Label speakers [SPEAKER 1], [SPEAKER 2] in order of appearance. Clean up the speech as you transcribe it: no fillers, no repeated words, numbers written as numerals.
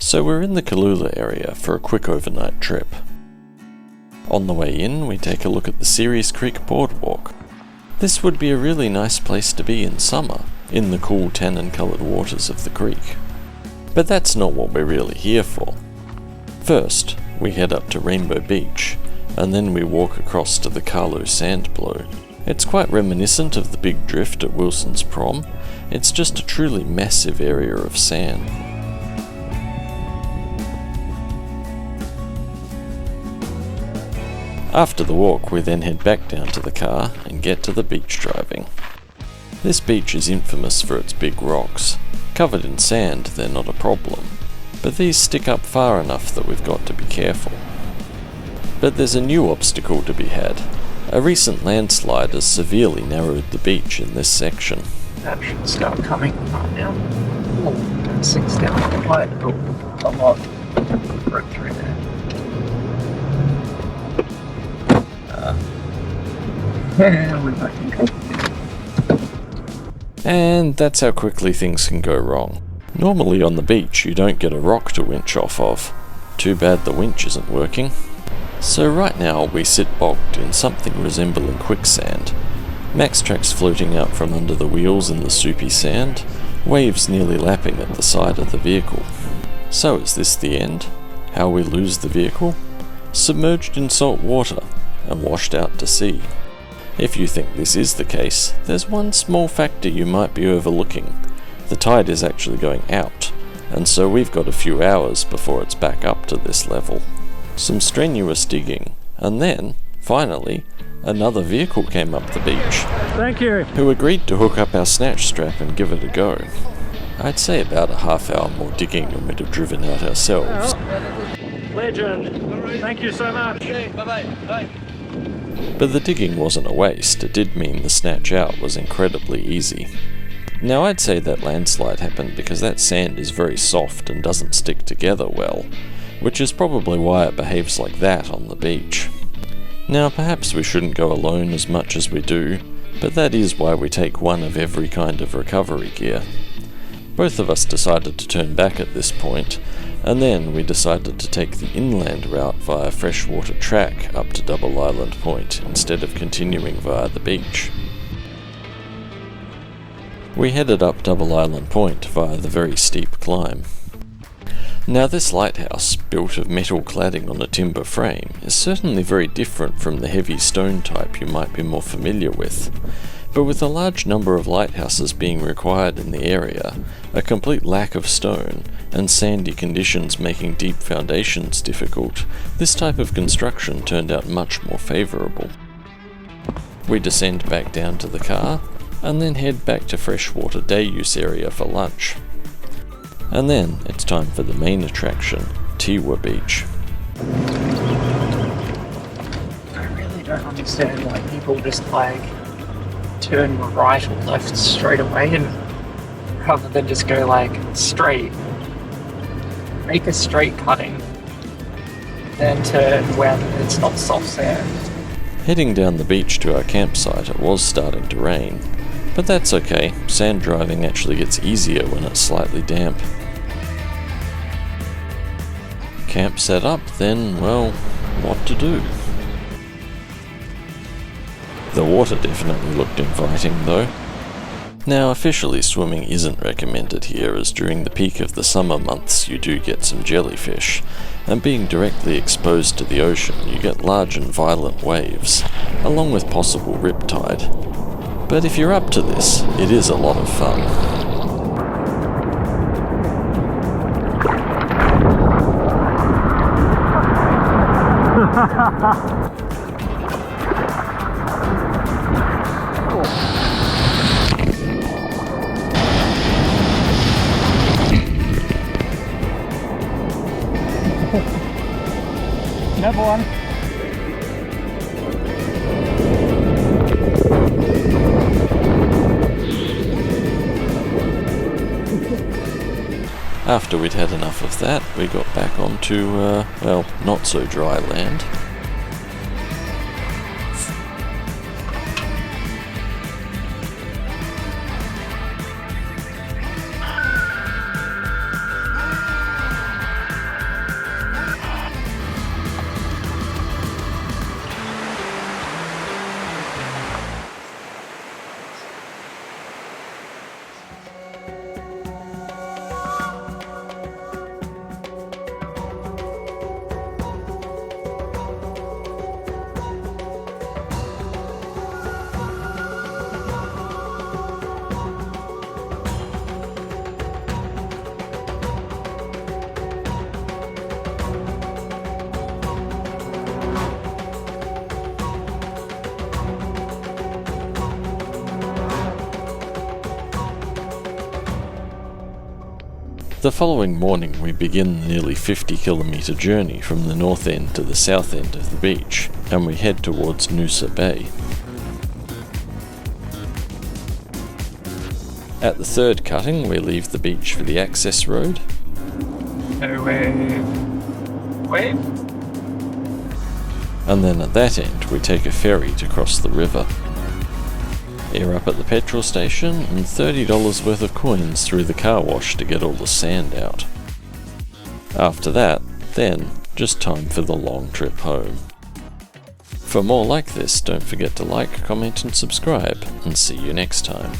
[SPEAKER 1] So we're in the Kalula area for a quick overnight trip. On the way in, we take a look at the Ceres Creek Boardwalk. This would be a really nice place to be in summer, in the cool tannin-coloured waters of the creek. But that's not what we're really here for. First, we head up to Rainbow Beach, and then we walk across to the Carlo Sand Blow. It's quite reminiscent of the Big Drift at Wilson's Prom. It's just a truly massive area of sand. After the walk, we then head back down to the car and get to the beach driving. This beach is infamous for its big rocks. Covered in sand, they're not a problem, but these stick up far enough that we've got to be careful. But there's a new obstacle to be had. A recent landslide has severely narrowed the beach in this section.
[SPEAKER 2] That should start coming right now. Oh, that sinks down quite a lot. Broke through there. We're back in trouble.
[SPEAKER 1] And that's how quickly things can go wrong. Normally on the beach you don't get a rock to winch off of. Too bad the winch isn't working. So right now we sit bogged in something resembling quicksand. Maxtrax floating out from under the wheels in the soupy sand, waves nearly lapping at the side of the vehicle. So is this the end? How we lose the vehicle? Submerged in salt water and washed out to sea. If you think this is the case, there's one small factor you might be overlooking. The tide is actually going out, and so we've got a few hours before it's back up to this level. Some strenuous digging, and then, finally, another vehicle came up the beach.
[SPEAKER 2] Thank you.
[SPEAKER 1] Who agreed to hook up our snatch strap and give it a go. I'd say about a half hour more digging than we'd have driven out ourselves.
[SPEAKER 2] Legend. Thank you so much.
[SPEAKER 3] Okay, bye-bye. Bye.
[SPEAKER 1] But the digging wasn't a waste. It did mean the snatch out was incredibly easy. Now I'd say that landslide happened because that sand is very soft and doesn't stick together well, which is probably why it behaves like that on the beach. Now perhaps we shouldn't go alone as much as we do, but that is why we take one of every kind of recovery gear. Both of us decided to turn back at this point, and then we decided to take the inland route via freshwater track up to Double Island Point instead of continuing via the beach. We headed up Double Island Point via the very steep climb. Now this lighthouse, built of metal cladding on a timber frame, is certainly very different from the heavy stone type you might be more familiar with. But with a large number of lighthouses being required in the area, a complete lack of stone, and sandy conditions making deep foundations difficult, this type of construction turned out much more favourable. We descend back down to the car, and then head back to freshwater day use area for lunch. And then it's time for the main attraction, Tewa Beach.
[SPEAKER 2] I really don't understand why people just turn right or left straight away and rather than just go straight. Make a straight cutting, then turn when it's not soft sand.
[SPEAKER 1] Heading down the beach to our campsite, it was starting to rain. But that's okay, sand driving actually gets easier when it's slightly damp. Camp set up, then, well, what to do? The water definitely looked inviting though. Now officially swimming isn't recommended here, as during the peak of the summer months you do get some jellyfish, and being directly exposed to the ocean you get large and violent waves, along with possible riptide. But if you're up to this, it is a lot of fun.
[SPEAKER 2] Another one.
[SPEAKER 1] After we'd had enough of that, we got back onto, well, not so dry land. The following morning we begin the nearly 50-kilometre journey from the north end to the south end of the beach, and we head towards Noosa Bay. At the third cutting we leave the beach for the access road.
[SPEAKER 2] No wave.
[SPEAKER 1] And then at that end we take a ferry to cross the river. Air up at the petrol station and $30 worth of coins through the car wash to get all the sand out. After that, then, just time for the long trip home. For more like this, don't forget to like, comment and subscribe, and see you next time.